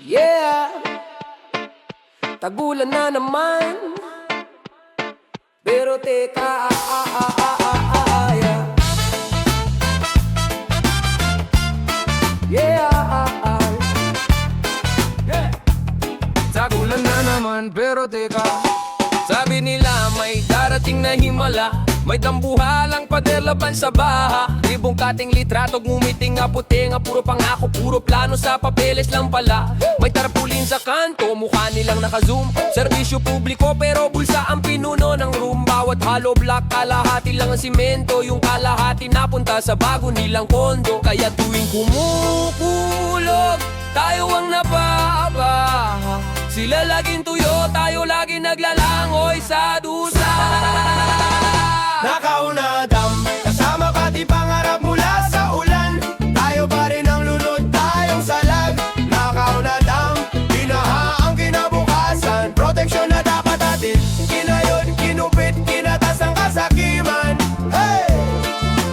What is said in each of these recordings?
Yeah, tagulan na naman. Pero teka, yeah. Yeah. Tagulan na naman, pero teka. Sabi nila may darating na himala, may dambuhalang paderlaban sa baha. Ribong kating litrato, ngumiting nga puti nga puro pangako, puro plano sa papeles lang pala. May tarpulin sa kanto, mukha nilang naka-zoom. Serbisyo publiko pero bulsa ang pinuno ng room. Bawat hollow block, kalahati lang ang simento. Yung kalahati napunta sa bago nilang kondo. Kaya tuwing kumukulog, tayo ang nababaha. Sila laging tuyo, tayo laging naglalangoy sa dusa. Nakauna dam, kasama pati pangarap mula sa ulan. Tayo pa rin ang lunod, tayong salag. Nakauna dam, binaha ang kinabukasan. Proteksyon na dapat atin, kinayod, kinupit, kinatas ang kasakiman. Hey!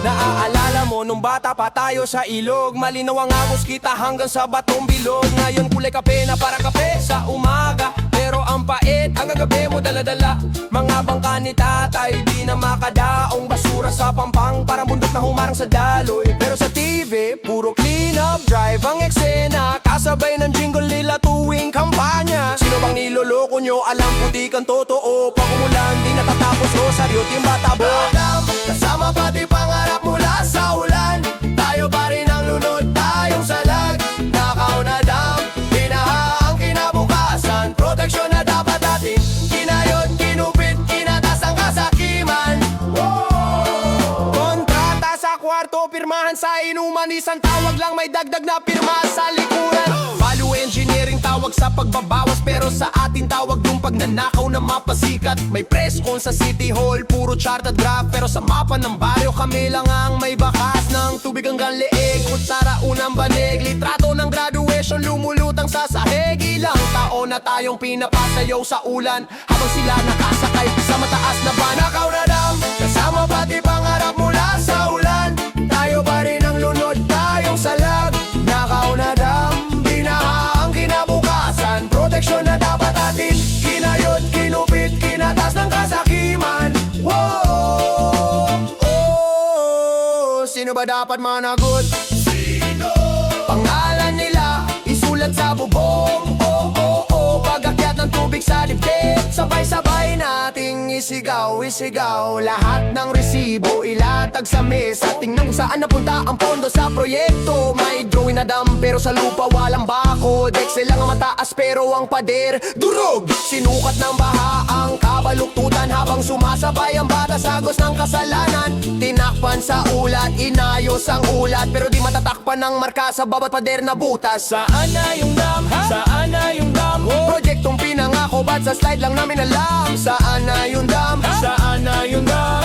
Naaalala mo nung bata pa tayo sa ilog, malinaw ang agos kita hanggang sa batong bilog. Ngayon kulay kape na para kape sa umaga, pero ang pait hanggang gabi mo daladala. Mga bangka ni tatay, di na makadaong basura sa pampang, parang bundok na humarang sa daloy. Pero sa TV, puro clean up drive ang eksena, kasabay ng jingle nila tuwing kampanya. Sino bang niloloko nyo? Alam puti kang totoo. Pag umulan, di natatapos rosaryo, timbata bodam. Kasama pati pangarap mula sa ulan. Tayo pa rin ang lunod, tayong salag. Nakauna dam, binaha ang kinabukasan. Proteksyon na dapat atin, kinayod, kinupit, kinatas ang kasakiman. Kontrata sa kwarto, pirmahan sa inuman. Isang tawag lang, may dagdag na pirma sa likuran. Value engineering tawag sa pagbabawas, pero sa atin tawag yung pagnanakaw na mapasikat. May press con sa City Hall, puro chart at graph, pero sa mapa ng baryo kami lang ang may bakas ng tubig hanggang leeg. Kutsara unang banig, litrato ng graduation lumulutang sa sahig. Ilang taon na tayong pinapasayaw sa ulan, habang sila nakasakay sa mataas na van. Nakauna dam, kasama pati pangarap mula sa ulan. Tayo pa rin ang lunod, tayong salag. Nakauna dam, binaha ang kinabukasan. Proteksyon na dapat atin, kinayod, kinupit, kinatas ng kasakiman. Sino ba dapat managot? Sino? Pangalan nila, isulat sa bubong. Pag-akyat ng tubig sa dibdib, sabay-sabay nating isigaw, isigaw. Lahat ng resibo ilatag sa mesa, tingnan kung saan napunta ang pondo sa proyekto. May drawing na dam pero sa lupa walang bakod. Excel lang ang mataas pero ang pader durog. Sinukat ng baha ang kabaluktutan, habang sumasabay ang bata sa agos ng kasalanan. Tinakpan sa ulat, inayos ang ulat, pero di matatakpan ng marka sa bawat pader na butas. Saan na yung dam? Saan na yung dam? Proyektong pinangako, ba't sa slide lang namin alam? Saan na yung dam? Saan na yung dam?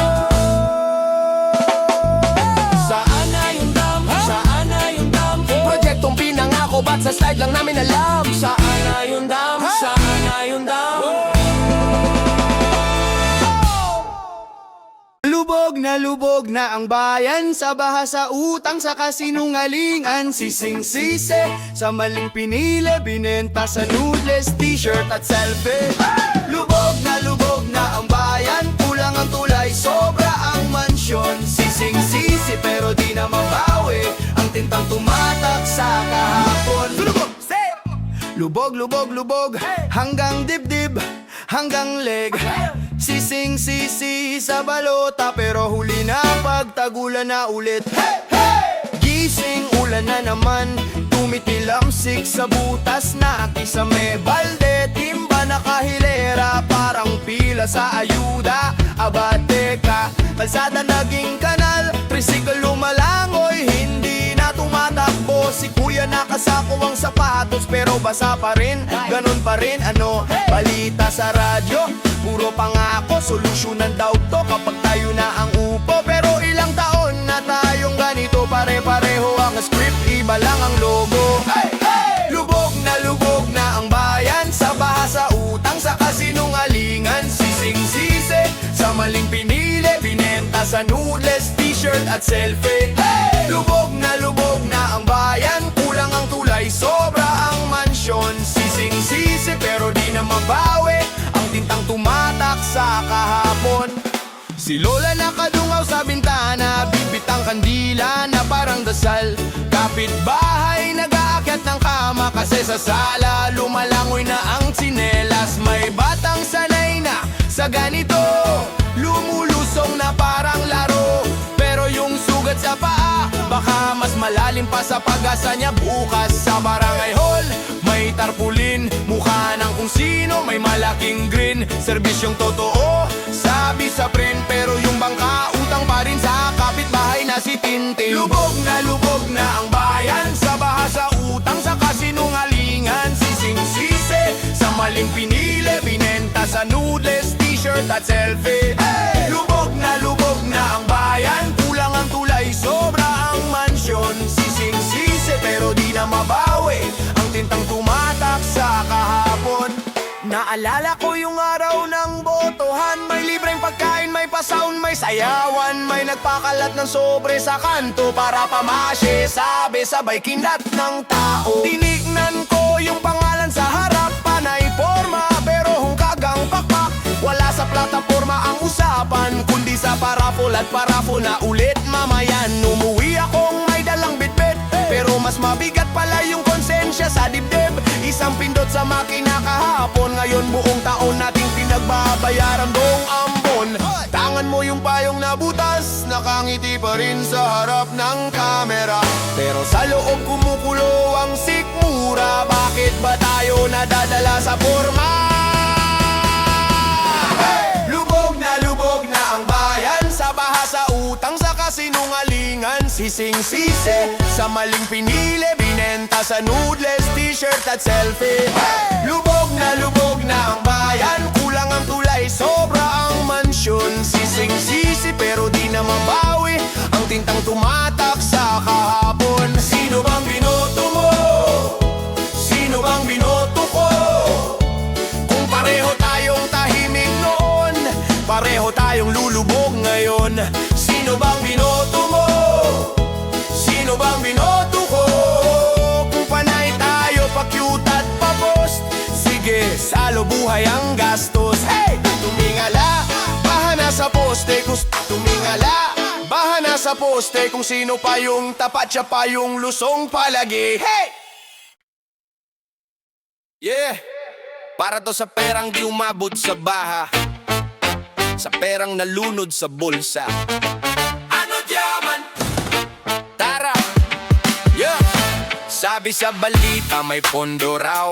Saan na yung dam? Saan na yung dam? Proyektong pinangako, ba't sa slide lang namin alam? Saan na yung dam? Saan na yung dam? Lubog na ang bayan sa baha, sa utang, sa kasinungalingan. Sising-sisi sa maling pinili, binenta sa nudeless, t-shirt at selfie. Lubog na ang bayan, kulang ang tulay, sobra ang mansyon. Sising-sisi pero di na mabawi ang tintang tumatak sa kahapon. Lubog, hanggang dibdib, hanggang leg. Sising-sisi sa balota, pero huli na pagtagulan na ulit. Gising, ulan na naman, tumitilamsik sa butas na kisame. Balde, timba na kahilera, parang pila sa ayuda. Abate ka, kalsada naging kanal, tricycle lumalangoy, hindi na tumatakbo. Si kuya nakasako ang sapatos, pero basa pa rin, ganun pa rin. Ano, balita sa radyo, puro pangako, solusyonan daw to kapag tayo na ang upo. Pero ilang taon na tayong ganito, pare-pareho ang script, iba lang ang logo. Lubog na ang bayan sa baha, sa utang, sa kasinungalingan. Sising-sisi sa maling pinili, binenta sa nudeless, t-shirt at selfie. Lubog na ang bayan, kulang ang tulay, sobra ang mansyon. Si Lola nakadungaw sa bintana, bibit ang kandila na parang dasal. Kapitbahay nag-aakyat ng kama kasi sa sala lumalangoy na ang tsinelas. May batang sanay na sa ganito, lumulusong na parang laro. Pero yung sugat sa paa, baka mas malalim pa sa pag-asa niya bukas. Sa barangay hall, may tarpulin, mukha ng kung sino, may malaking grin. Serbisyong totoo, sabi sa print, pero yung bangka, utang pa rin sa kapitbahay na si Tintin. Lubog na ang bayan, sa baha, sa utang, sa kasinungalingan. Sising-sisi, sa maling pinili, binenta sa noodles, t-shirt at selfie. Lubog na ang bayan, kulang ang tulay, sobra ang mansyon. Sising-sisi, pero di na mabawi ang tintang tumatak sa kahapon. Naalala ko yung araw ng botohan, may libreng pagkain, may pa-sound, may sayawan. May nagpakalat ng sobre sa kanto para pamashe, sabi sabay kinat ng tao. Tinignan ko yung pangalan sa harap, panay forma pero hungkagang pakpak. Wala sa plataforma ang usapan, kundi sa parapol at parapol na ulit mamayan. Umuwi akong may dalang bitbit, pero mas mabigat pala yung konsensya sa dibdib. Isang pindot sa makina kahapon, ngayon buong taon nating pinagbabayaran buong ambon. Tangan mo yung payong na butas, nakangiti pa rin sa harap ng kamera. Pero sa loob kumukulo ang sikmura, bakit ba tayo nadadala sa forma? Lubog na ang bayan, sa baha, sa utang, sa kasinungalingan. Sising-sisi, sa maling pinili, binenta sa noodles, t-shirt at selfie. Lubog na ang bayan, kulang ang tulay, sobra ang mansyon. Sising-sisi, pero di na mabawi ang tintang tumatak sa kahapon. Sino bang binoto mo? Sino bang binoto ko? Kung pareho tayong tahimik noon, pareho tayong lulubog ngayon. Sino bang binoto mo? Sino bang binoto ko? Kung panay tayo pa-cute at pa-post, sige, salo buhay ang gastos. Hey! Tumingala, baha na sa poste. Tumingala, baha na sa poste. Kung sino pa yung tapat, siya pa yung lusong palagi. Hey! Yeah! Para to sa perang di umabot sa baha, sa perang nalunod sa bulsa. Ano diyaman? Tara! Yeah! Sabi sa balita may pondo raw,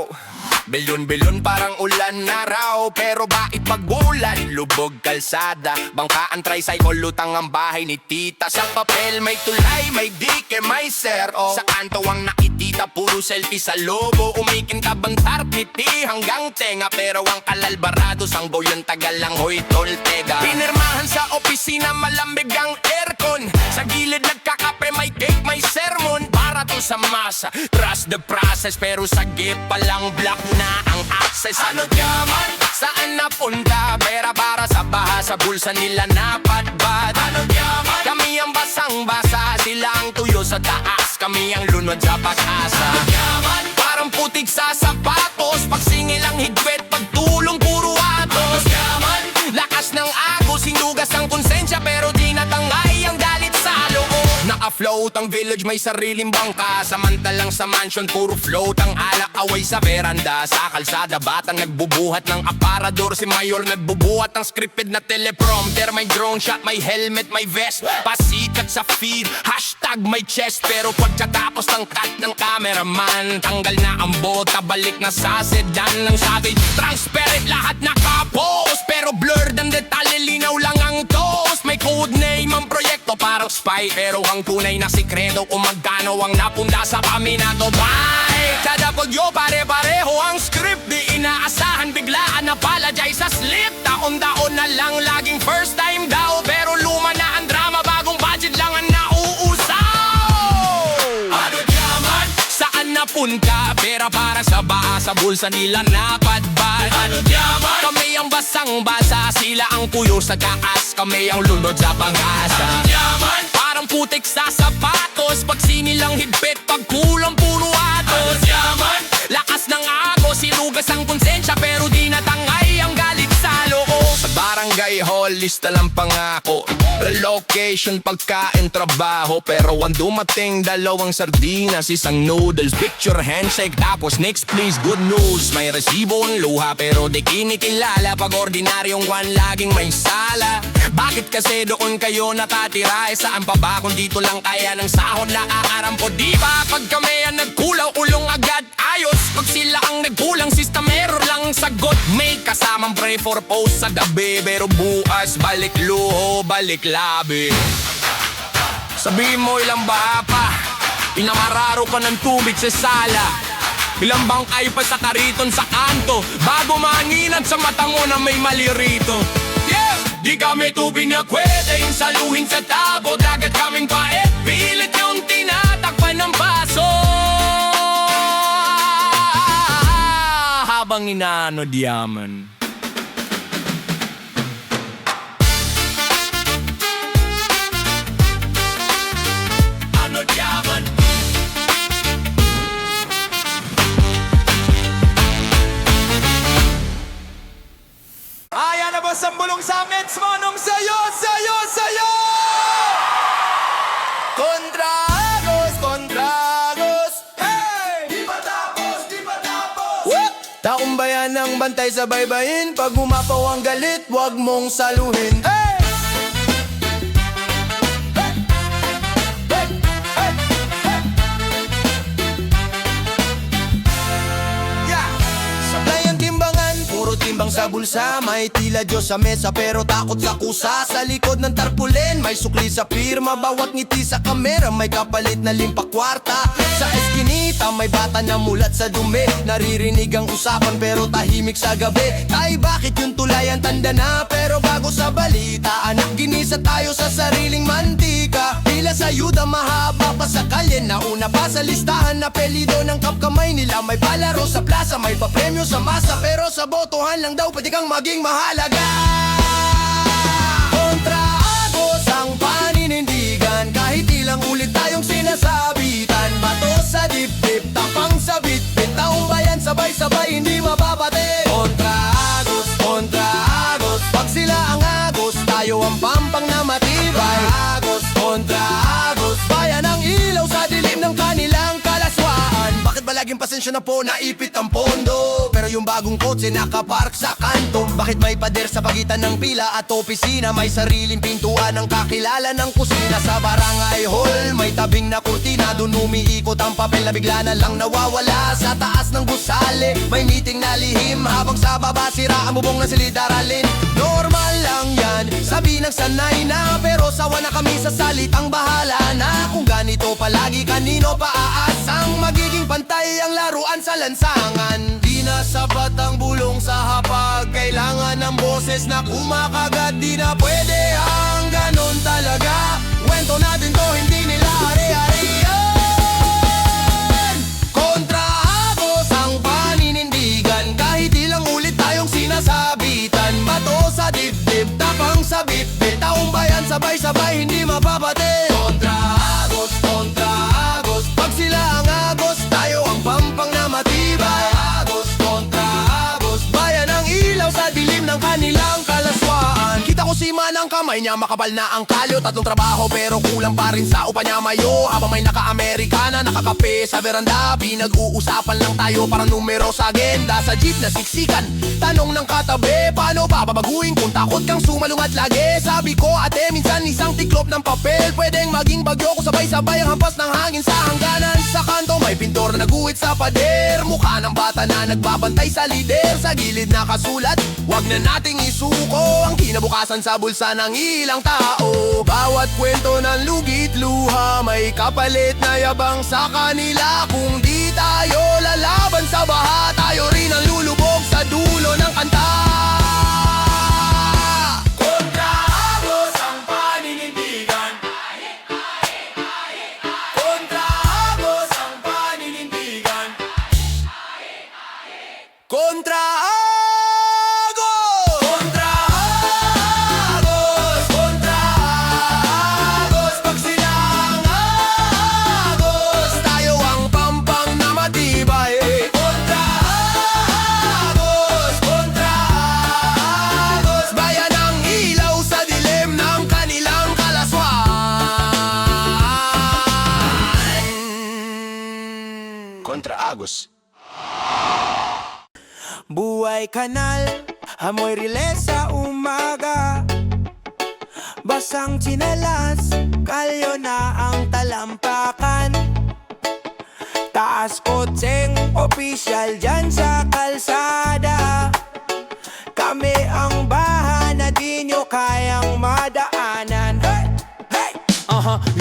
bilyon-bilyon parang ulan na raw. Pero bakit pagbulan, lubog kalsada, bangkaan, tricycle, lutang ang bahay ni tita. Sa papel may tulay, may dike, may zero. Sa kanto ang nakitita, puro selfie sa lobo. Umikintabang tarpiti hanggang tenga, pero ang kalalbarado sanggol yung tagal lang, hoy toltega. Pinirmahan sa opisina, malambig ang aircon. Sa gilid nagkakape, may cake, may sermon. Para to sa masa, trust the process, pero sa gift palang block na ang access. Ano diyaman? Saan napunta? Pera para sa baha, sa bulsa nila napadbad. Ano diyaman? Kami ang basang-basa, sila ang tuyo sa taas, kami ang lunod sa pag-asa. Ano diyaman? Parang putik sa sapatos, pagsingil ang higpit, pagtulong puro atos. Ano diyaman? Lakas ng agos, hinugas ang konsensya, pero di natangay ang galit sa loob. Naka-float ang village, may sariling bangka, samantalang sa mansion puro float ang alak, away sa veranda. Sa kalsada batang nagbubuhat ng aparador, si Mayor nagbubuhat ng scripted na teleprompter. May drone shot, may helmet, may vest, pasikat sa feed, hashtag may chest. Pero pagkatapos ng cut ng cameraman, tanggal na ang bota, balik na sa sedan. Nang sabi, transparent lahat nakapost, pero blurred ang detalye, linaw lang ang toast. May code name ang proyekto, parang spy, pero ang tunay na sikreto kung magkano ang napunda sa paminato. Bye! Kada pagyo pare-pareho ang script, di inaasahan, biglaan apologize sa slip. Taon-taon na lang, laging first time daw, pero luma na ang drama, bagong budget lang ang nauusaw. Ano diyaman? Saan napunta? Pera para sa baa, sa bulsa nila napadbad. Ano diyaman? Kami ang basang-basa, sila ang puyo sa taas, kami ang lunod sa pag-asa. Ano diyaman? Parang putik sa sapatos, pag sinilang higpit, pag kulang puro atos. Ano diyaman? Lakas ng agos, sinugas ang konsensya, pero di natangay ang galit sa loob. Sa barangay hall, list dalang pangako. Relocation, pagkain, trabaho. Pero ang dumating, dalawang sardinas, isang noodles. Picture, handshake, tapos next please, good news. May resibo ang luha, pero di kinikilala. Pag ordinaryong one, laging may sala. Bakit kasi doon kayo nakatira? Saan pa ba kung dito lang kaya ng sahod na aarampo? Di ba pag kami ang nagkulaw, ulong agad ayos. Pag sila ang nagkulang, sistemero lang sagot. May kasamang pray for post sa gabi, pero bukas balik luho, balik labi. Sabihin mo ilang ba pa, inamararo ka ng tubig sa sala. Ilang bangkay pa sa kariton sa kanto, bago mahanginan sa mata mo na may mali rito. Yeah! Di kami tubig na pwedeng saluhin sa tabo. Dagat kaming paet, pilit yung tinatakpan ng baso. Habang inaano diyaman. Ano diyaman? Ayan na boss ang bulong sa meds mo nung sayo, sayo, sayo! Kontragos, hey! Di pa tapos, di pa tapos! What? Taong bayan ng bantay sa baybayin. Pag umapaw ang galit, wag mong saluhin. Hey! Hey! Hey! Hey! Hey! Yeah! Sablay ang timbangan, puro timbang sa bulsa. May tila Diyos sa mesa pero takot sa kusa. Sa likod ng tarpulin, may sukli sa pirma. Bawat ngiti sa kamera, may kapalit na limpa kwarta. Sa eskinita, may bata na mulat sa dumi. Naririnig ang usapan pero tahimik sa gabi. Tay, bakit yung tulayan tanda na? Pero bago sa balita, anak, ginisa tayo sa sariling mantika. Pila sa yuda, mahaba pa sa kalye. Nauna pa sa listahan na pelido ng kapkamay nila. May palaro sa plaza, may papremyo sa masa. Pero sa botohan lang daw pwede kang maging mahalaga. Kontragos ang paninindigan. Kahit ilang ulit tayong sinasabitan. Bato sa dibdib, tapang sa bitbit. Taong bayan sabay-sabay hindi mapapatid. Kontragos, kontragos. Pag sila ang agos, tayo ang pampang na matibay. Kontragos, bayan ang ilaw sa dilim ng kanilang kalaswaan. Bakit ba laging pasensya na po, naipit ang pondo? Pero yung bagong kotse nakapark sa kanto. Bakit may pader sa pagitan ng pila at opisina? May sariling pintuan ng kakilala ng kusina. Sa barangay hall, may tabing na kurtina. Doon umiikot ang papel na bigla na lang nawawala. Sa taas ng gusali, may meeting na lihim. Habang sa baba, sira ang bubong ng silid-aralin. Normal lang yan, sabi ng sanay na. Pero sawa na kami sa salitang bahala na. Kung ganito palagi, kanino pa aasang magiging pantay ang laruan sa lansangan? Di na sapat ang bulong sa hapag. Kailangan ng boses na kumakagat. Di na pwede ang ganon talaga. Kwento natin to, hindi nila ari-arian. Kontragos ang paninindigan. Kahit ilang ulit tayong sinasabitan. Bato sa dibdib, tapang sa bitbit. Taong bayan sabay-sabay hindi mapapatid. Kontragos, kontragos. Pag sila ang agos, tayo ang pampang na matibay. Kontragos, bayan ang ilaw sa dilim ng kanilang kalaswaan. Kita ko si Manang, kamay niya makapal na ang kalyo. Tatlong trabaho pero kulang pa rin sa upa niya mayo. Habang may naka-Amerikana, nakakape sa veranda. Pinag-uusapan lang tayo para numero sa agenda. Sa jeep na siksikan, tanong ng katabi, paano ba babaguhin kung takot kang sumalungat lagi? Sabi ko, ate, minsan isang tiklop ng papel pwedeng maging bagyo kung sabay-sabay ang hampas ng hangin sa hangganan. Sa kanto may pintor na naguhit sa pader. Mukha ng bata na nagbabantay sa lider. Sa gilid nakasulat, wag na nating isuko ang kinabukasan sa bulsa ng ilang tao. Bawat kwento ng lugit luha, may kapalit na yabang sa kanila. Kung di tayo lalaban sa baha, tayo rin ang lulubog sa dulo ng kanta. Kontragos ang paninindigan. Kontragos ang paninindigan. Kontragos! Kontragos! Kontragos! Pag sila ang agos, tayo ang pampang na matibay. Kontragos! Kontragos! Bayan ang ilaw sa dilim kontra Agos. Buhay kanal, amoy rile sa umaga. Basang tsinelas, kalyo na ang talampakan. Taas kotseng opisyal dyan sa kalsada. Kami ang bahan na di nyo kayang madaanan. Hey! Hey!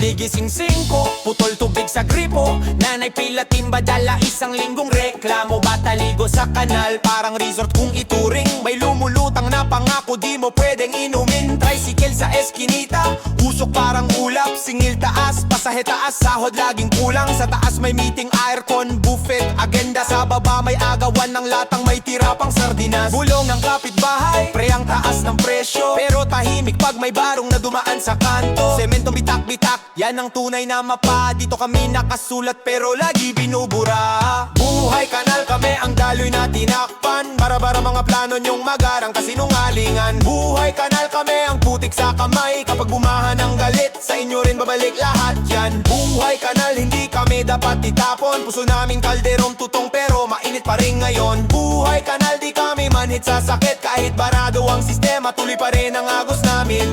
Ligising 5, putol tubig sa gripo. Nanay pila timba dala isang linggong reklamo. Bataligo sa kanal, parang resort kung ituring. May lumulutang na pangako di mo pwedeng inumin. Tricycle sa eskinita, usok parang ulap. Singil taas, pasahe taas, sahod laging kulang. Sa taas may meeting, aircon, buffet, agenda. Sa baba may agawan ng latang may tira pang sardinas. Bulong ng kapitbahay, pre ang taas ng presyo. Pero tahimik pag may barong na dumaan sa kanto. Sementong bitak-bitak, yan ang tunay na mapa. Dito kami nakasulat pero lagi binubura. Buhay kanal, kami ang daloy na tinakpan. Bara-bara mga plano nyong magarang kasinungalingan. Buhay kanal, kami ang putik sa kamay. Kapag bumahan ng galit, sa inyo rin babalik lahat yan. Buhay kanal, hindi kami dapat itapon. Puso namin kalderong tutong pero mainit pa rin ngayon. Buhay kanal, di kami manhit sa sakit. Kahit barado ang sistema, tuloy pa rin ang agos namin.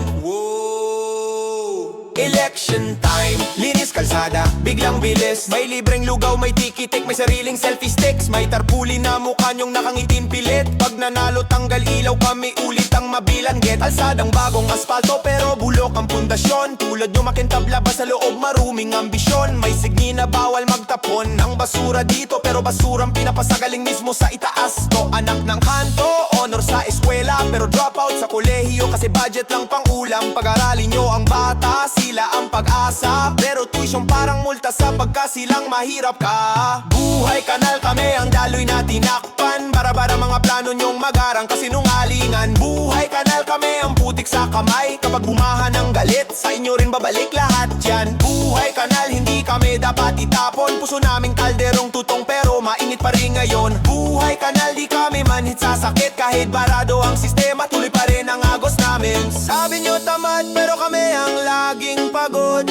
Election time, linis kalsada, biglang bilis. May libreng lugaw, may tikitik, may sariling selfie sticks. May tarpuli na mukha nyong nakangitim pilit. Pag nanalo tanggal ilaw kami ulit ang mabilangget. Alsadang bagong asfalto pero bulok ang pundasyon. Tulad nyo makintabla ba sa loob maruming ambisyon. May signi na bawal magtapon ng basura dito, pero basurang pinapasagaling mismo sa itaas. To anak ng kanto, honor sa eskwela, pero dropout sa kolehiyo kasi budget lang pang ulam. Pag-aralin nyo ang bata, sila ang pag-asa, pero tuition parang multa sa pagkasilang mahirap ka. Buhay kanal, kami ang daloy na tinakpan. Bara-bara mga plano nyong magarang kasinungalingan. Buhay kanal, kami ang putik sa kamay. Kapag bumahan ng galit, sa inyo rin babalik lahat yan. Buhay kanal, hindi kami dapat itapon. Puso naming kalderong tutong pero mainit pa rin ngayon. Buhay kanal, di kami manhit sa sakit. Kahit barado ang sistema, tuloy pa rin ang agos namin. Sabi nyo tamad pero kami ang laging pagod.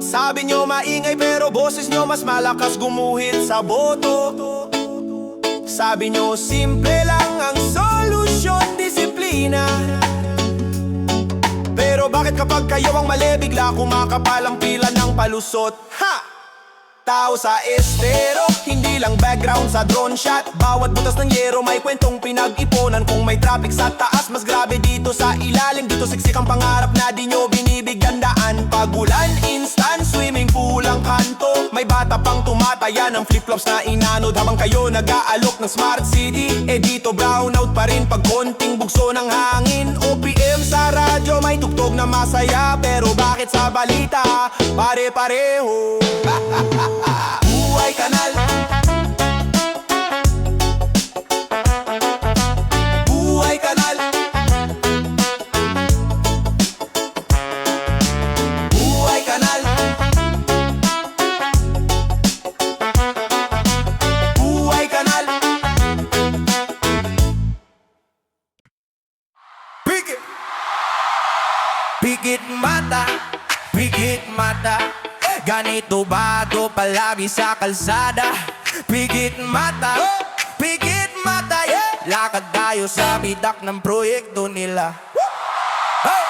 Sabi nyo maingay pero boses nyo mas malakas gumuhit sa boto. Sabi nyo simple lang ang solusyon, disiplina. Pero bakit kapag kayo ang mali, bigla kumakapalang pila ng palusot? Ha! Tao sa estero, hindi lang background sa drone shot. Bawat butas ng yero may kwentong pinag-iponan. Kung may traffic sa taas, mas grabe dito sa ilalim. Dito siksik ang pangarap na di nyo binibigyan daan. Pag ulan, instant swimming pool ang kanto. May bata pang tumataya ng flip-flops na inanod. Habang kayo nag-aalok ng smart city, eh dito brownout pa rin pag konting bugso ng hangin. OPM sa radyo, may tugtog na masaya. Pero bakit sa balita, pare-pareho? Buhay kanal, buhay kanal, buhay kanal, buhay kanal. Pikit, pikit mata, pikit mata. Ganito bago palagi sa kalsada. Pigit mata, yeah. Lakad tayo sa bidak ng proyekto nila. Hey!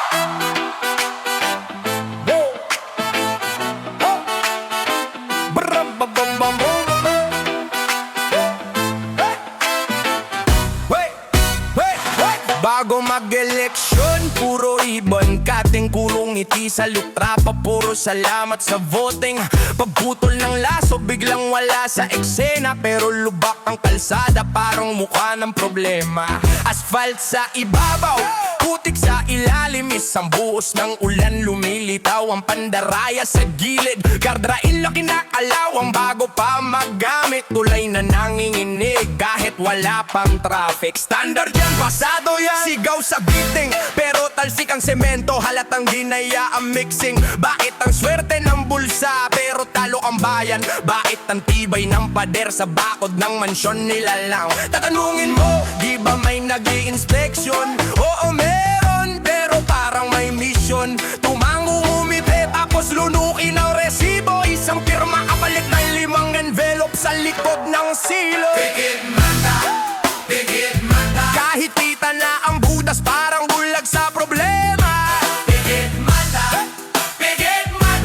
Bago mag-eleksyon, puro ibon, kating kulong ngiti sa lutrapa. Puro salamat sa voting. Pagputol ng laso, biglang wala sa eksena. Pero lubak ang kalsada, parang mukha ng problema. Asphalt sa ibabaw, putik sa ilalim. Isang buhos ng ulan, lumilitaw ang pandaraya sa gilid. Guardrail na kinakalawang bago pa magamit. Tulay na nanginginig kahit wala pang traffic. Standard yan, pasado yan. Sigaw sa beating, pero talsik ang semento. Halatang ginaya ang mixing. Bakit ang swerte ng bulsa, pero talo ang bayan? Bakit ang tibay ng pader sa bakod ng mansyon nila lang? Tatanungin mo, di ba may nag-i-inspection? Oo meron, pero parang may mission. Tumango umite, tapos lunukin ang resibo. Isang pirma kapalit ng 5,000 ang silo. Kahit kita na ang butas, parang bulag sa problema.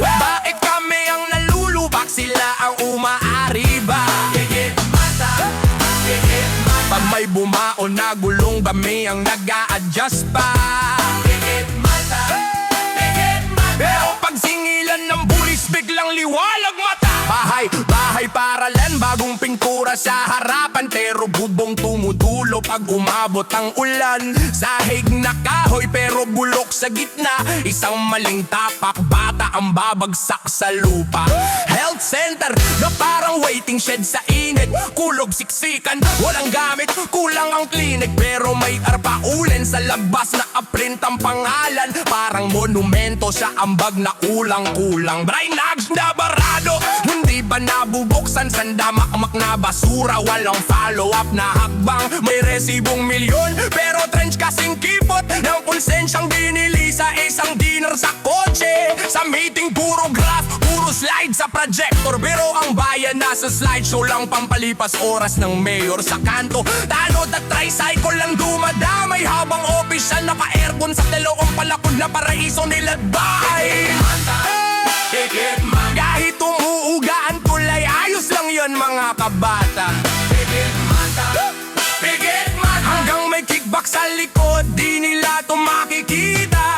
Bakit kami ang nalulubak, sila ang umaari ba? Pag may bumaon na gulong, kami ang nag-a-adjust pa. Pero pag singilan ng bulis, biglang liwalag mata. Bahay paralan, bagong pintura sa harapan, pero bubong tumutulo pag umabot ang ulan. Sahig na kahoy pero bulok sa gitna, isang maling tapak, bata ang babagsak sa lupa. Health center na parang waiting shed sa init, kulog siksikan, walang gamit, kulang ang klinik. Pero may arpaulen sa labas na aprint ang pangalan, parang monumento sa ambag na kulang-kulang. Drainage na barado, hindi ba nabubuksan? Sandamakmak na basura, walang follow-up na hakbang. May resibong milyon, pero trench kasing kipot ng konsensyang dinili sa isang dinner sa kotse. Sa meeting puro graph, puro slide sa projector, pero ang bayan nasa slideshow lang, pampalipas oras ng mayor sa kanto. Tanod at tricycle lang dumadamay, habang opisyal naka-aircon sa dalawang palakod na paraiso nila bahay. Kahit umuuga ang tulay, ayos lang yon mga kabata. Hanggang may kickback sa likod, di nila to makikita.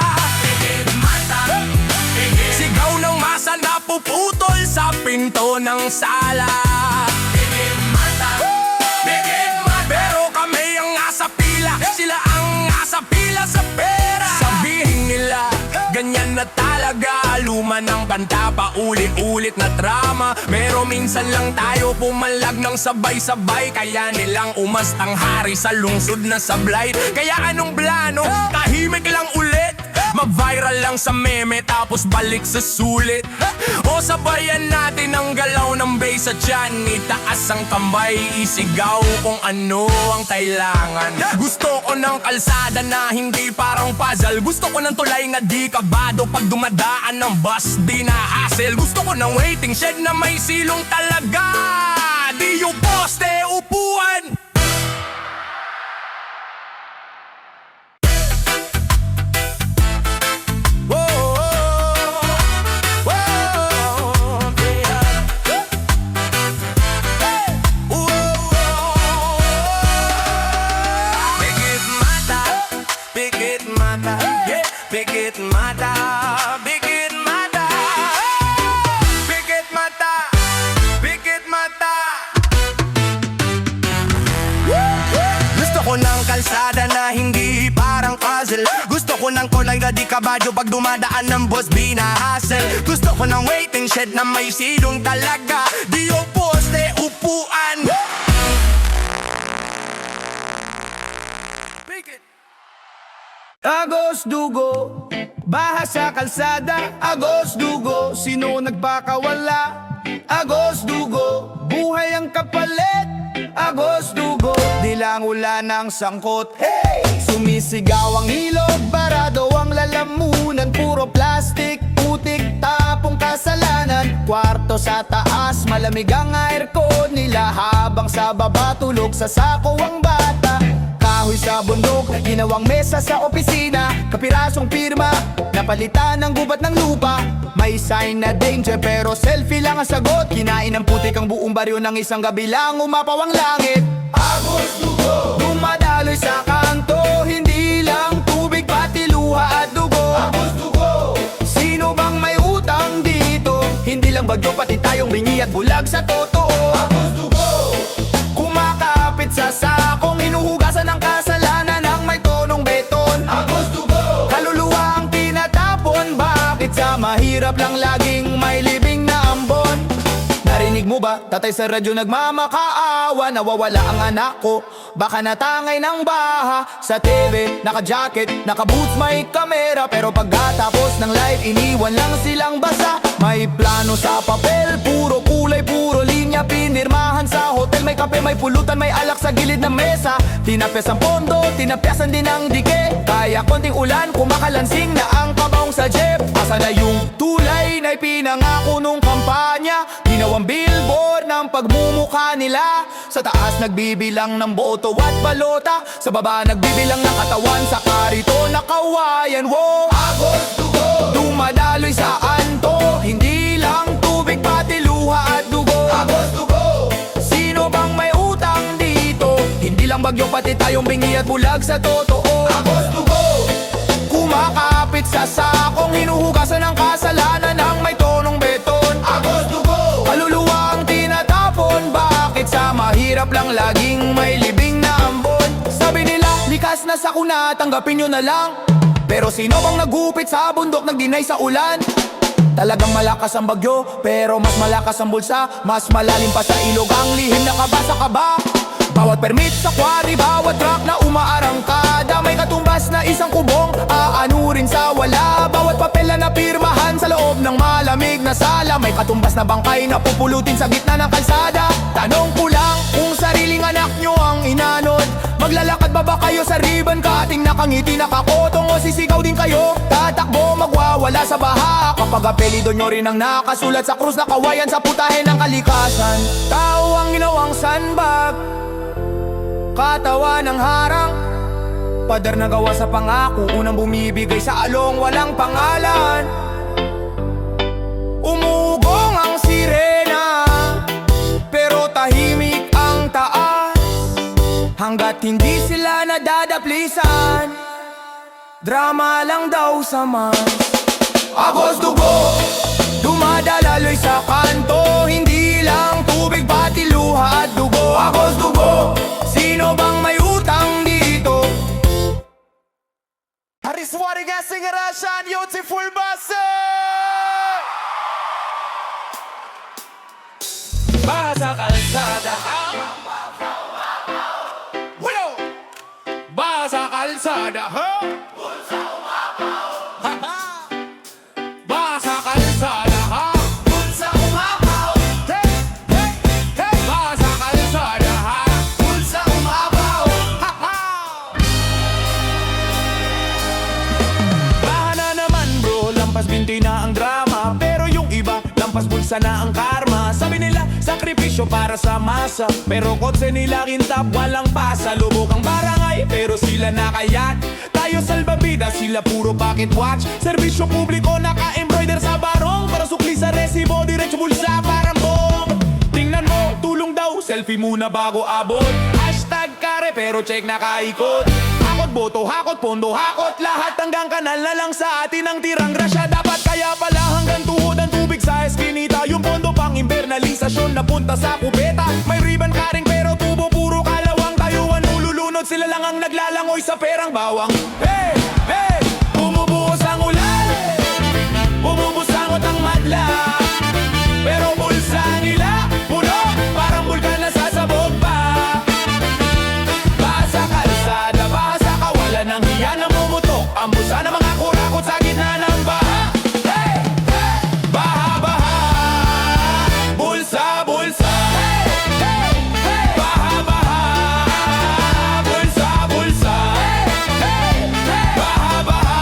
Sigaw ng masa na puputol sa pinto ng sala. Pero kami ang nasa pila, sila ang nasa pila sa pera. Sabihin nila, ganyan na talaga, luma ng kanta, paulit-ulit na drama. Pero minsan lang tayo pumalag ng sabay-sabay, kaya nilang umastang hari sa lungsod na sablay. Kaya anong plano? Tahimik lang ulit, mag-viral lang sa meme, tapos balik sa sulit. O sabayan natin ang galaw ng bass sa tiyan, itaas ang kamay, isigaw kung ano ang kailangan. Gusto ko ng kalsada na hindi parang puzzle, gusto ko ng tulay nga di kabado, pag dumadaan ng bus di na hassle. Gusto ko ng waiting shed na may silong talaga, di yung poste upuan. Bigit mata, bigit mata, bigit mata, bigit mata. Gusto ko ng kalsada na hindi parang puzzle, gusto ko ng kulay na di kabadyo, pag dumadaan ng bus binahassle. Gusto ko ng waiting shed na may silong talaga, di yung poste upuan. Agos dugo, baha sa kalsada. Agos dugo, sino nagpakawala? Agos dugo, buhay ang kapalit. Agos dugo, di lang ulan ng sangkot. Hey! Sumisigaw ang ilog, barado ang lalamunan. Puro plastic, putik, tapong kasalanan. Kwarto sa taas, malamig ang aircon nila, habang sa baba tulog sa sako ang bata. Kahoy sa bundok, ginawang mesa sa opisina. Kapirasong pirma, napalitan ng gubat ng lupa. May sign na danger pero selfie lang ang sagot. Kinain ng putik ang buong baryo ng isang gabi lang, umapaw ang langit. Agos dugo, dumadaloy sa kanto, hindi lang tubig pati luha at dugo. Agos dugo, sino bang may utang dito? Hindi lang bagyo pati tayong bingi at bulag sa totoo. Agos dugo, kumakapit sa sakong, hinuhugasan ng kasalanan ng may tonong beton. Agos dugo, kaluluwa ang tinatapon, bakit sa mahirap lang laging may libing na ambon? Narinig mo ba, tatay sa radyo nagmamakaawa, nawawala ang anak ko, baka natangay ng baha. Sa TV, naka-jacket, naka-boots, may kamera, pero pagkatapos ng live, iniwan lang silang basa. May plano sa papel, puro kulay, puro linya, pinirmahan sa hotel. May kape, may pulutan, may alak sa gilid ng mesa. Tinapyas ang pondo, tinapyasan din ang dike. Kaya konting ulan, kumakalansing na ang kabaong sa jeep. Asa na yung tulay na ipinangako nung kampanya? Ginawang billboard ng pagmumukha nila. Sa taas nagbibilang ng boto at balota, sa baba nagbibilang ng katawan, sa karito nakawayan. Wow! Agos dugo, dumadaloy sa anto, hindi lang tubig pati luha at dugo. Agos dugo, sino bang may utang dito? Hindi lang bagyo pati tayong bingi at bulag sa totoo. Agos dugo, kumakapit sa sakong, hinuhugasan ng kasalanan ng may tonong beton. Agos dugo, kaluluwa ang tinatapon, bakit sa mahirap lang laging may libing na ambon? Sabi nila, likas na sakuna, tanggapin nyo na lang. Pero sino bang naghupit sa bundok, nagdinay sa ulan? Talagang malakas ang bagyo, pero mas malakas ang bulsa. Mas malalim pa sa ilog ang lihim na kabasa kaba. Bawat permit sa quarry, bawat truck na umaarangkada, may katumbas na isang kubong, aanurin sa wala. Bawat papel na napirmahan sa loob ng malamig na sala, may katumbas na bangkay na pupulutin sa gitna ng kalsada. Tanong ko lang kung sariling anak nyo ang inanod, maglalakad ba kayo sa ribbon cutting, nakangiti, nakakotong, o sisigaw din kayo? Tatakbo, magwawala sa baha kapag apelido nyo rin ang nakasulat sa krus na kawayan sa putahe ng kalikasan. Tao ang ginawang sandbag, katawan ng harang, pader na gawa sa pangako, unang bumibigay sa along walang pangalan. Umugong ang sirena, pero tahimik ang taas, hanggat hindi sila nadadaplisan, drama lang daw sa mas. Agos dugo, dumadaloy sa kanto, hindi lang tubig pati luha at dugo. Agos dugo, sino bang may utang dito? Hariswari nga singarasyan, beautiful basa! Basa kalsada, Walo! Basa kalsada, Basa kalsada, Bulsa umapaw, Hey! Hey! Hey! Basa kalsada, bulsa umapaw. Baha na naman bro, lampas binti na ang drama, pero yung iba, lampas bulsa na ang karma. Sabi nila, sakripisyo para sa masa, pero kotse nila kintap, walang pasa. Lubog ang barangay, pero sila nakayat. Tayo salbabida, sila puro pocket watch. Serbisyo publiko, naka-embroider sa barong, para sukli sa resibo, diretso bulsa parang bomb. Tingnan mo, tulong daw, selfie muna bago abot. Hashtag kare, pero check nakaikot. Hakot boto, hakot pondo, hakot lahat, hanggang kanal na lang sa atin ang tirang grasya. Dapat kaya pala hanggang tuhod ang tubig sa eskinita, yung pondo pang imbernalisasyon na punta sa kubeta. May ribbon cutting pero tubo puro kalawang, tayuan ululunod, sila lang ang naglalangoy sa perang bawang. Hey! Hey! Bumubuhos ang ulan, bumubusangot ang madla, pero bulsa nila puno, parang bulkan na sasabog pa. Basa kalsada, basa kawalan ng hiya na mumutok, ang bulsa ng mga kurakot sa gitna ng baha. Hey! Hey! Baha, baha, bulsa, bulsa. Hey! Hey! Hey! Baha, baha, bulsa, bulsa. Hey! Hey! Hey! Baha, baha,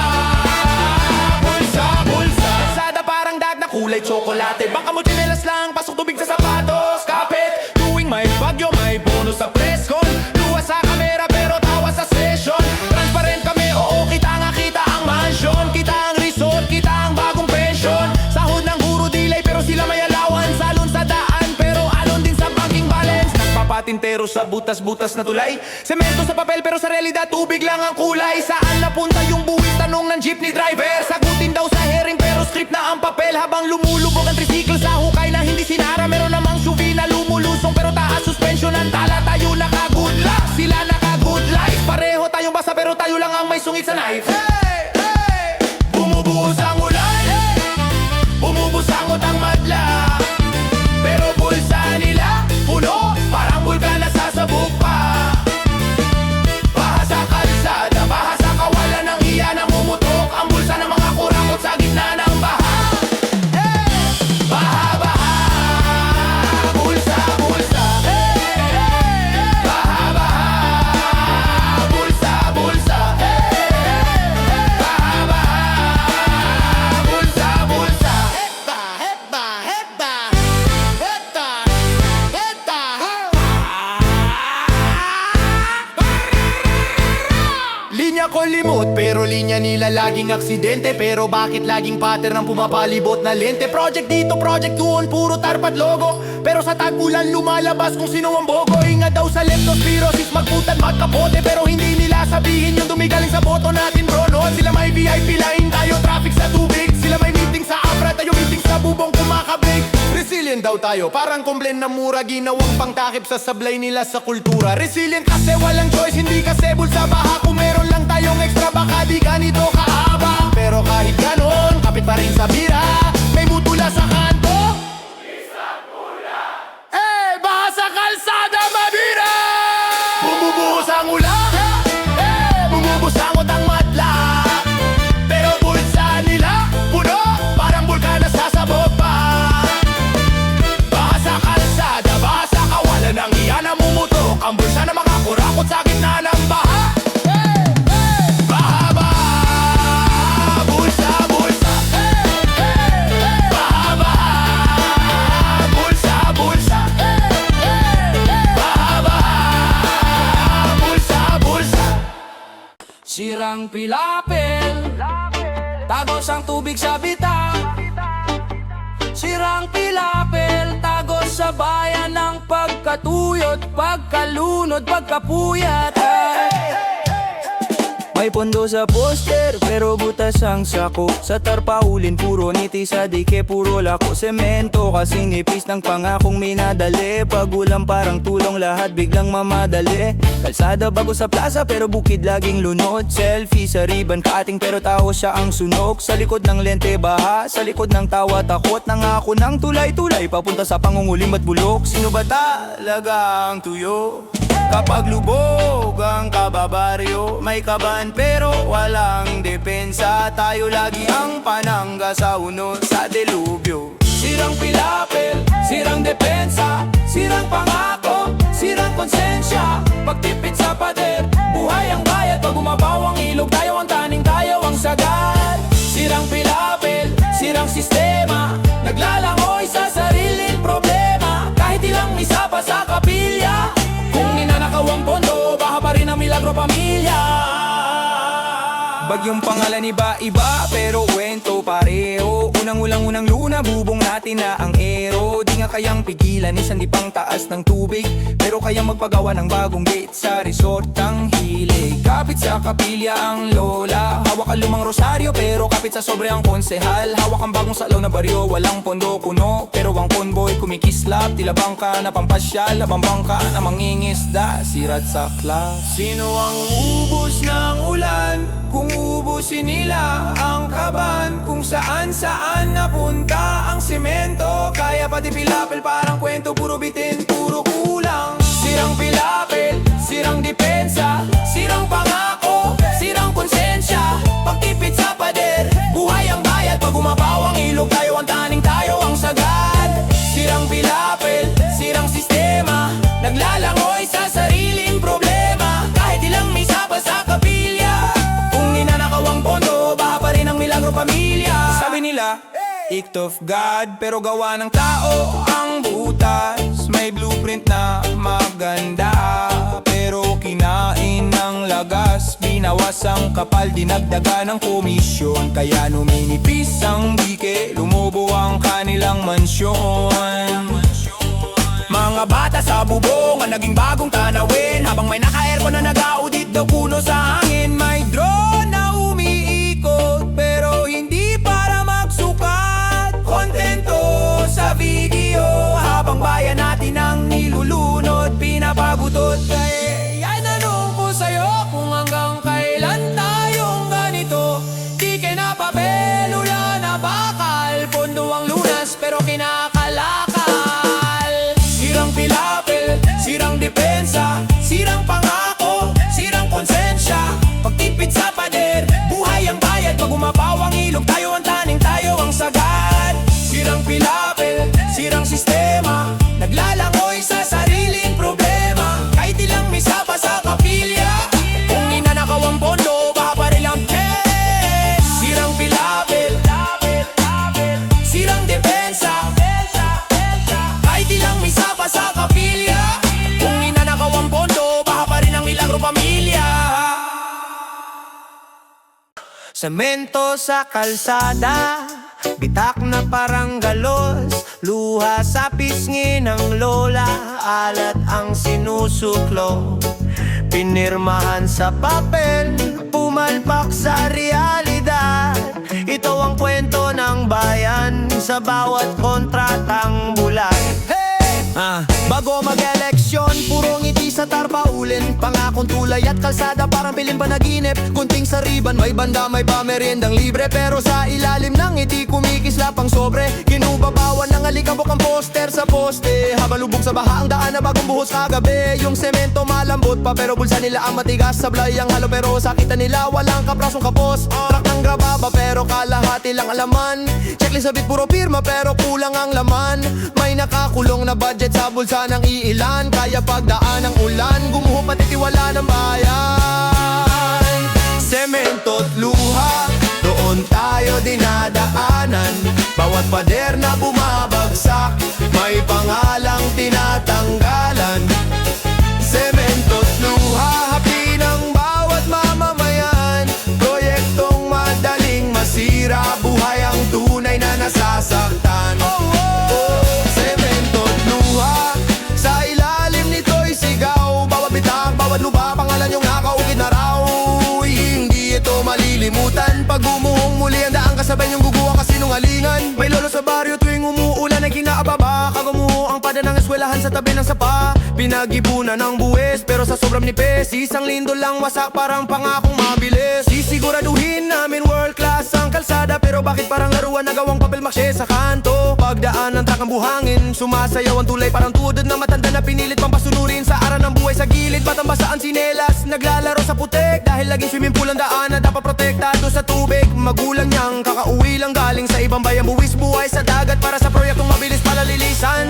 bulsa, bulsa. Kalsada parang dad na kulay tsokolate, baka mo chinelas lang, pasok tubig sa sapatos. Kapit, tuwing may bagyo, may bonus sa preskon. Luwa sa kamera pero tawa sa session. Transparent kami, oo, kita nga kita ang mansion, kita ang resort, kita ang bagong pension. Sahod ng guro delay pero sila may alawan, salon sa daan pero alon din sa banking balance. Nagpapatintero sa butas-butas na tulay, semento sa papel pero sa realidad tubig lang ang kulay. Saan napunta yung buwis, tanong ng jeepney driver. Sagutin daw sa hearing pero script na ang papel, habang lumulubog ang tricycle sa hukay na hindi sinara. Meron namang SUV na lumulusong pero taas suspension ang tala. Tayo naka-good luck, sila naka-good life. Pareho tayong basa pero tayo lang ang may sungit sa knife. Hey! Hey! Bumubuhos ang ulan, bumubusangot ang madla, pero bulsa nila puno, parang bulkan na sasabog pa. Baha sa kalsada, baha sa kawalan ng hiya na mumutok, ang bulsa ng mga kurakot sa gitna ng baha. Hey! Baha, baha, Pero linya nila laging aksidente. Pero bakit laging pattern ang pumapalibot na lente? Project dito, project doon, puro tarpat logo. Pero sa tag-ulan lumalabas kung sino ang bogo. Ingat daw sa leptospirosis, magputan, magkapote. Pero hindi nila sabihin yung dumigaling sa boto natin bro. Noon sila may VIP line, tayo traffic sa tubig. Sila may meeting sa Abra, tayo meeting sa bubong kumakabig. Resilient daw tayo, parang kumplen na mura. Ginawang pangtakip sa sablay nila sa kultura. Resilient kasi walang choice, hindi kasi bulsa baha. Kung meron lang tayong extra baka di ganito kahaba. Pero kahit ganon, kapit pa rin sa bira. May butula sa kanto. Eh, baka sa kalsada mabira. Bumubuhos ang ulan. Eh, bumubuhos ang utang matla. Pero bulsa nila puno, parang bulkan na sasabog pa. Baka sa kalsada, baka sa kawalan ng iyan na mumutok. Ang bulsa na makakurakot sa gitna ng baha. Baha, baha, bulsa, bulsa. Baha, baha, bulsa, bulsa. Baha, baha, bulsa, bulsa. Sirang pilapil, tagos ang tubig sa bita. Sirang pilapil, tagos sa bayan ng pagkatuyot, pagkalunod, pagkapuyat. May pondo sa poster, pero butas ang sako. Sa tarpaulin, puro niti sa dike, puro lako. Semento, kasing nipis ng pangakong minadali. Pag ulam parang tulong, lahat biglang mamadali. Kalsada bago sa plaza, pero bukid laging lunod. Selfie sa ribbon cutting, pero tao siya ang sunok. Sa likod ng lente baha, sa likod ng tawa takot. Nangako ng tulay-tulay, papunta sa pangungulim at bulok. Sino ba talaga ang tuyo? Kapag lubog ang kababaryo, may kaban pero walang depensa. Tayo lagi ang panangga sa uno sa delubyo. Sirang pilapil, sirang depensa, sirang pangako, sirang konsensya. Pagtipid sa pader, buhay ang bayad. Pag umabaw ang ilog, tayo ang taning, tayo ang sagad. Sirang pilapil, sirang sistema, naglalangoy sa sariling problema. Kahit ilang misa pa sa kapilya, kung ninanakaw ang pondo, baka pa rin ang milagro pamilya. Bagyong pangalan iba-iba, pero kwento pareho. Unang luna, bubong natin na ang ero. Di nga kayang pigilan, isang di pang taas ng tubig, pero kayang magpagawa ng bagong gate sa resort ang hilig. Kapit sa kapilya ang lola, hawak ang lumang rosaryo, pero kapit sa sobre ang konsehal. Hawak ang bagong salaw na baryo, walang pondo kuno, pero ang convoy kumikislap. Tila bangka na pampasyal, nabambangka na mangingisda, sirat sa klas. Sino ang ubos ng ulan? Kung ubusin nila ang kaban, kung saan napunta ang semento. Kaya pati pilapil parang kwento, puro bitin, puro kulang. Sirang pilapil, sirang depensa, sirang pangako, sirang konsensya. Pagtipid sa pader, buhay ang bayad. Pag umabaw ang ilog, tayo ang taning, tayo ang sagad. Sirang pilapil, sirang sistema, naglalangoy sa sariling problema. Kahit ilang misa pa sa kapilya, kung ninanakaw ang pondo, baka pa rin ang milagro pamilya. Sabi nila, act of God, pero gawa ng tao ang butas. May blueprint na maganda, pero kinain ng lagas. Binawas ang kapal, dinagdaga ng komisyon. Kaya numinipis ang dike, lumobo ang kanilang mansyon. Mga bata sa bubong ang naging bagong tanawin, habang may naka-aircon na nag-audit daw kuno sa hangin. May drone na umiikot, pero hindi para magsukat. Kontento sa video, habang bayan natin ang nilulunod, pinapagutot. Kaya tanong ko sa'yo, kung hanggang kailan tayong ganito? Di kayo na papel, ula na bakal, pondo ang lunas pero kinakalakal. Sirang pilapil, sirang depensa, sirang pangako, sirang konsensya. Semento sa kalsada, bitak na parang galos, luha sa pisngi ng lola, alat ang sinusuklo. Pinirmahan sa papel, pumalpak sa realidad. Ito ang kwento ng bayan sa bawat kontratang bulan. Bago mag-eleksyon, puro ngiti sa tarpaulin, pangakong tulay at kalsada parang piling panaginip. Kunting sariban, may banda, may pameriendang libre, pero sa ilalim ng ngiti kumikisla pang sobre. Kinubabawan ng alikabok ang poster sa poste, habang lubog sa baha ang daan na bagong buhos kagabi. Yung semento malambot pa pero bulsa nila ang matigas, sablay ang halo pero sakita nila walang kaprasong kapos. Truck ng grababa pero kalahati lang alaman, checklist sabit puro pirma pero kulang ang laman. May nakakulong na budget sa bulsa ng iilan, kaya pagdaan ng ulan gumuho pati tiwala ng bayan. Semento't luha, doon tayo dinadaanan. Bawat pader na bumabagsak, may pangalang tinatanggalan. Semento't luha, hapi ng bawat mamamayan. Proyektong madaling masira, buhay ang tunay na nasasaktan. Semento't luha, sa ilalim nito'y sigaw. Bawat bitak, bawat lupa, pangalan yung nakaukit na raw. Hindi ito malilimutan, pag umuhong muli ang daan kasabay yung guguwang kasinungalingan. May lolo sa baryo tuwing umuulan ay kinaababa, kagumuho ang pada ng eskwelahan sa tabi ng sapa. Pinag-ipunan ng buwes pero sa sobrang nipis, isang lindo lang wasak parang pangakong mabilis. Sisiguraduhin namin world class ang kalsada, pero bakit parang laruan na gawang papel makshe sa kanto? Pagdaan ng truck ang buhangin, sumasayaw ang tulay parang tudod na matanda na pinilit pang pasunurin sa aran ng buhay sa gilid. Batang basaan sinelas, naglalaro sa putek, dahil laging swimming pool ang daan na dapat protektado sa tubig. Magulang niyang kakauwi lang galing sa ibang bayan, buwis buhay sa dagat para sa proyektong mabilis palalilisan.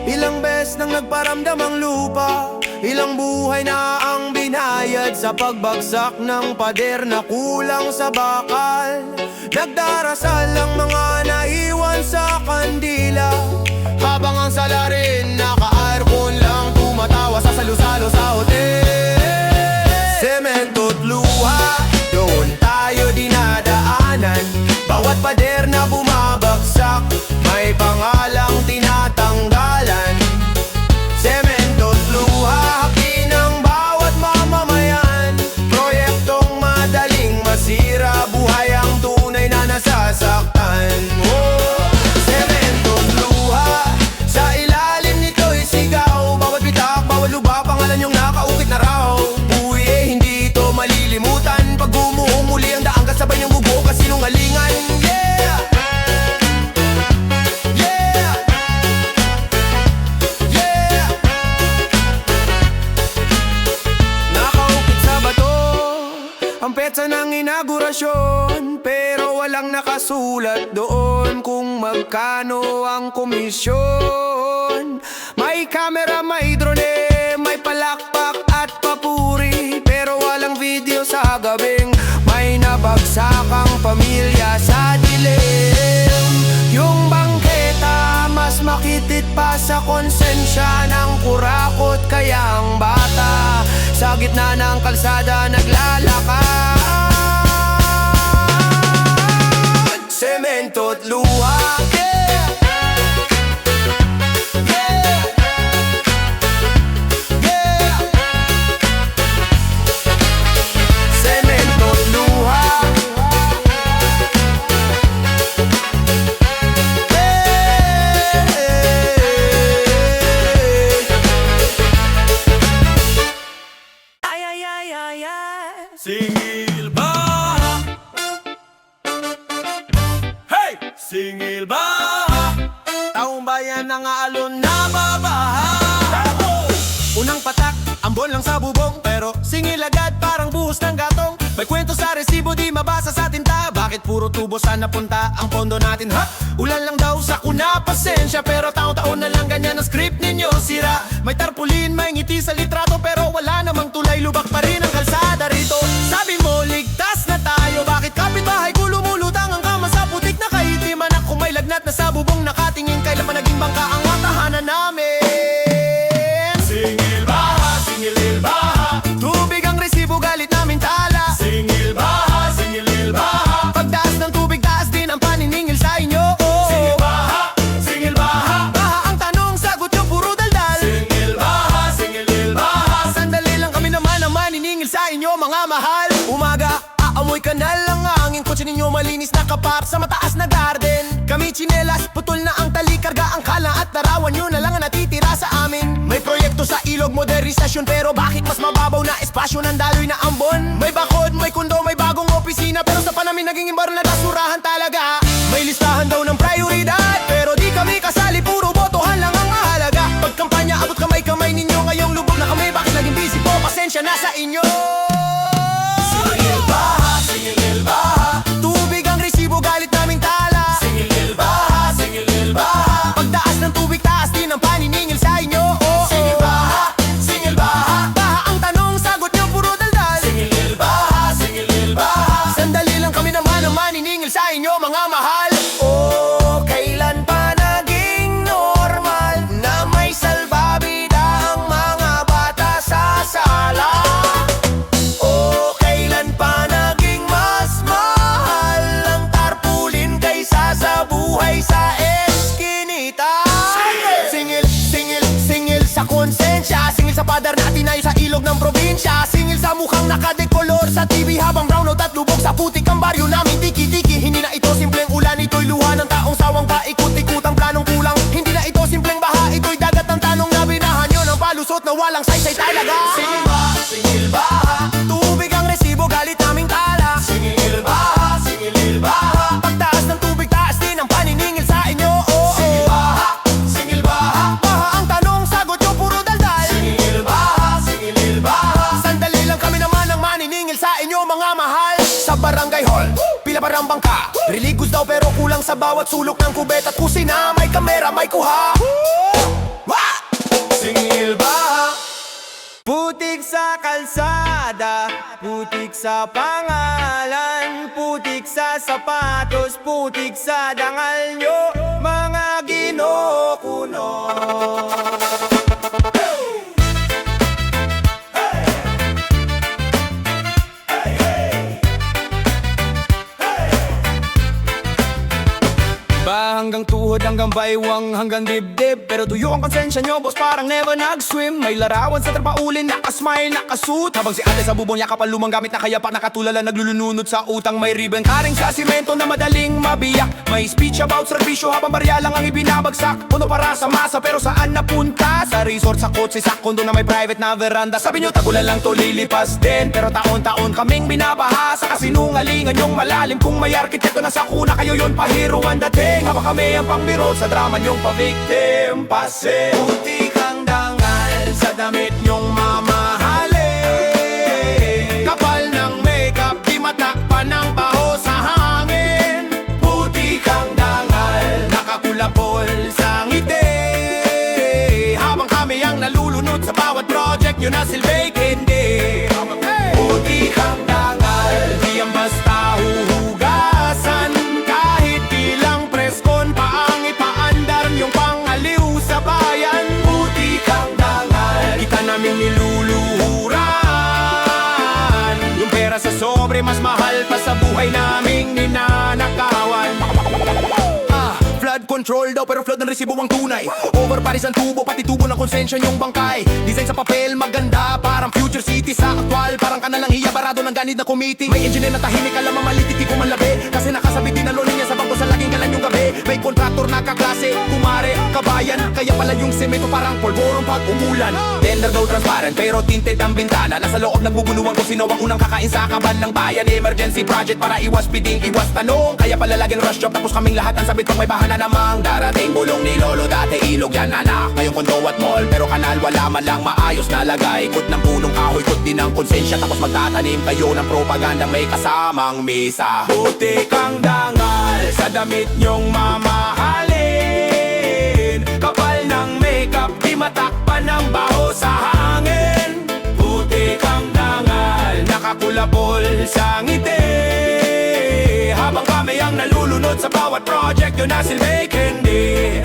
Ilang beses nang nagparamdam ang lupa, ilang buhay na ang binayad sa pagbagsak ng pader na kulang sa bakal. Nagdarasal ang mga naiwan sa kandila, habang ang salarin naka-aircon lang tumatawa sa salusalo sa hotel. Semento't luha, doon tayo dinadaanan. Bawat pader na bumabagsak, may pangalang tinatanggalan. Semento't luha, haki ng bawat mamamayan. Proyektong madaling masira, buhay ang tunay na nasasaktan. Semento't luha, sa ilalim nito'y sigaw. Bawat bitak, bawat luba, pangalan yung nakaukit na raw. Uy, hindi ito malilimutan, pag gumuhong muli ang daan kasabay yung gugo kasinungalingan. Yeah! Yeah! Yeah! Nakaukit sa bato ang petsa ng inaugurasyon, pero walang nakasulat doon kung magkano ang komisyon. May kamera, may drone, may palakpak at papuri, pero walang video sa gabing may nabagsakang pamilya sa dilim. Yung bangketa mas makitit pa sa konsensya ng kurakot, kaya ang bata sa gitna ng kalsada naglalakad. Semento't luha, yeah! Yeah! Yeah! Semento't luha, ay ay ay ay ay. Singil baha, hey! Singil baha, Taong bayan ng aalon na babaha. Unang patak, ambon lang sa bubong, pero singil agad parang buhos ng gatong. May kwento sa resibo di mabasa sa tinta, bakit puro tubo saan napunta ang pondo natin, ha? Ulan lang daw sa kuna, pasensya, pero taon-taon na lang ganyan ang script ninyo sira. May tarpulin, may ngiti sa litrato, pero wala namang tulay, lubak pa rin ang kalsada rito. Sabi mo ligtas na tayo, bakit kapitbahay ko lumulutang ang kama sa putik na kaitiman? Ako may lagnat na sa bubong nakatingin, kailan pa naging bangka ang matahanan namin? singil baha, singil baha, Tubig ang resibo, galit namin tala. singil baha, singil baha. malinis na kapak sa mataas na garden. Kami tsinelas, putol na ang tali, karga ang kala at larawan. Yun na lang ang natitira sa amin. May proyekto sa ilog, modernisasyon, pero bakit mas mababaw na espasyo ng daloy na ambon? May bakod, may kundo, may bagong opisina, pero sa panamin naging imbar na basurahan talaga. May listahan daw ng prioridad, pero di kami kasali, puro botohan lang ang mahalaga. Pagkampanya, abot kamay-kamay ninyo, ngayong lubog na kami, bakit naging busy po? Pasensya na sa inyo. Singil baha, singil baha, tubig ang resibo, galit naming tala. Singil baha, singil baha, pagtaas ng tubig, taas din ang paniningil sa inyo. Singil baha, singil baha, baha ang tanong, sagot nyo puro daldal. Singil baha, singil baha, sandali lang kami naman ang maniningil sa inyo mga mahal. Kailan pa naging normal na may salbabida ang mga bata sa sala? Kailan pa naging mas mahal ang tarpulin kaysa sa buhay sa eskinita? Singil, singil, singil sa konsensya, singil sa padar na tinayo sa ilog ng probinsya, singil sa mukhang nakadekolor sa TV habang brownout at lubog sa putik ang baryo namin. Tiki-tiki, hindi na ito simpleng ulan, ito'y luha ng taong sawang paikot-ikotang planong kulang. Hindi na ito simpleng baha, ito'y dagat ng tanong na binahan nyo ng palusot na walang saysay talaga. Singil baha, singil baha, tubig ang resibo, galit naming tala. Singil baha, singil baha, pagtaas ng tubig, taas din ang paniningil sa inyo. Singil baha, singil baha, baha ang tanong, sagot nyo puro daldal. Singil baha, singil baha, sandali lang kami naman ang maniningil sa inyo mga mahal. Sa barangay hall, pila parang bangka, religos daw pero kulang sa bawat sulok ng kubet at kusina. May kamera, may kuha. Singil baha, putik sa kalsada, putik sa pangalan, putik sa sapatos, putik sa dangal nyo, mga ginukuno. Ba hanggang tuhod, hanggang baywang, hanggang dibdib, pero tuyo ang konsensya nyo, boss, parang never nag-swim. May larawan sa trapaulin, nakasmile, nakasuit, habang si ate sa bubong niya kapal lumang gamit na kayapak, nakatulala, naglulununod sa utang. May ribbon karing sa simento na madaling mabiyak. May speech about serbisyo habang barya lang ang ibinabagsak. Puno para sa masa pero saan napunta? Sa resort, sa kotse, sa kondo na may private na veranda. Sabi nyo tagulan lang to, lilipas din, pero taon-taon kaming binabaha sa kasinungalingan yung malalim. Kung may arkitekto na sakuna, kayo yun pahiruan dating. Habang kami ang pangbiro sa drama nyong pa-victim pase. Putik ang dangal sa damit nyong mamahalin. Kapal ng makeup, di matakpan ng baho sa hangin. Putik ang dangal, nakakulapol sa ngiti. Habang kami ang nalulunod sa bawat project nyo na silbig hindi. Putik ang dangal, di ang basta huhugasan. Kahit ilang preskon pa ang ipaandar yung pangaliw sa bayan. Putik ang dangal, kita namin niluluhuran. Yung pera sa sobre mas mahal pa sa buhay naming ninanakawan. Flood control daw pero flood ng resibo ang tunay. Over Paris ang tubo, pati tubo ng konsensya yung bangkay. Design sa papel maganda, parang future city. Sa aktual, parang ka na lang hiya, barado ng ganid na committee. May engineer na tahimik, alam mamalitit, di ko man labi. Kasi nakasabit din ang loan niya sa bangko sa laging kalan yung gabi. May kontraktor na kaklase, kumare, kabayan. Kaya pala yung semento parang polborong pag umulan. Tender daw transparent pero tinted ang bintana. Nasa loob nagbubuluhan kung sino ang unang kakain sa kaban ng bayan. Emergency project para iwas bidding, iwas tanong. Kaya pala laging rush job, tapos kaming lahat ang sabit pag may bahana namang darating. Bulong ni lolo dati ilog yan anak, ngayong kondo at mall. Pero kanal wala man lang maayos na lagay. Ikot ng punong kahoy, ikot din ng konsensya. Tapos magtatanim kayo ng propaganda may kasamang misa. Putik ang dangal sa damit nyong mamahalin. Kapal ng makeup, di matakpan ng baho sa hangin. Putik ang dangal, nakakulapol sa ngiti. Habang kami ang nalulunod sa bawat project yun na silbig hindi.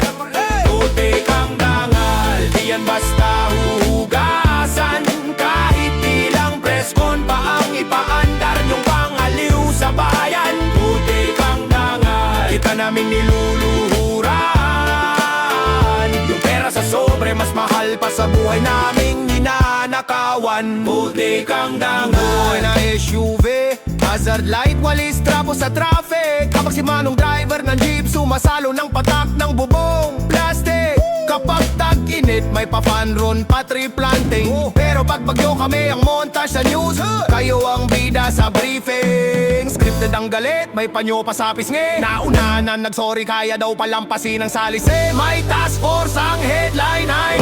Putik ang dangal, di yan basta huhugasan. Kahit ilang preskon pa ang ipaandar yung pangaliw sa bayan. Putik ang dangal, kita namin niluluhuran. Yung pera sa sobre mas mahal pa sa buhay naming ninanakawan. Putik ang dangal, buhay na SUV, Hazard light, walis, trapo sa traffic. Kapag si manong driver ng jeep, sumasalo ng patak ng bubong plastic. Kapag tag-init, may pa-funron, pa-tree planting. Pero pag bagyo kami ang montage sa news, kayo ang bida sa briefing. Scripted ang galit, may panyo pa sa pisngi. Nauna na nagsorry, kaya daw palampasin ang salise. May task force ang headline ay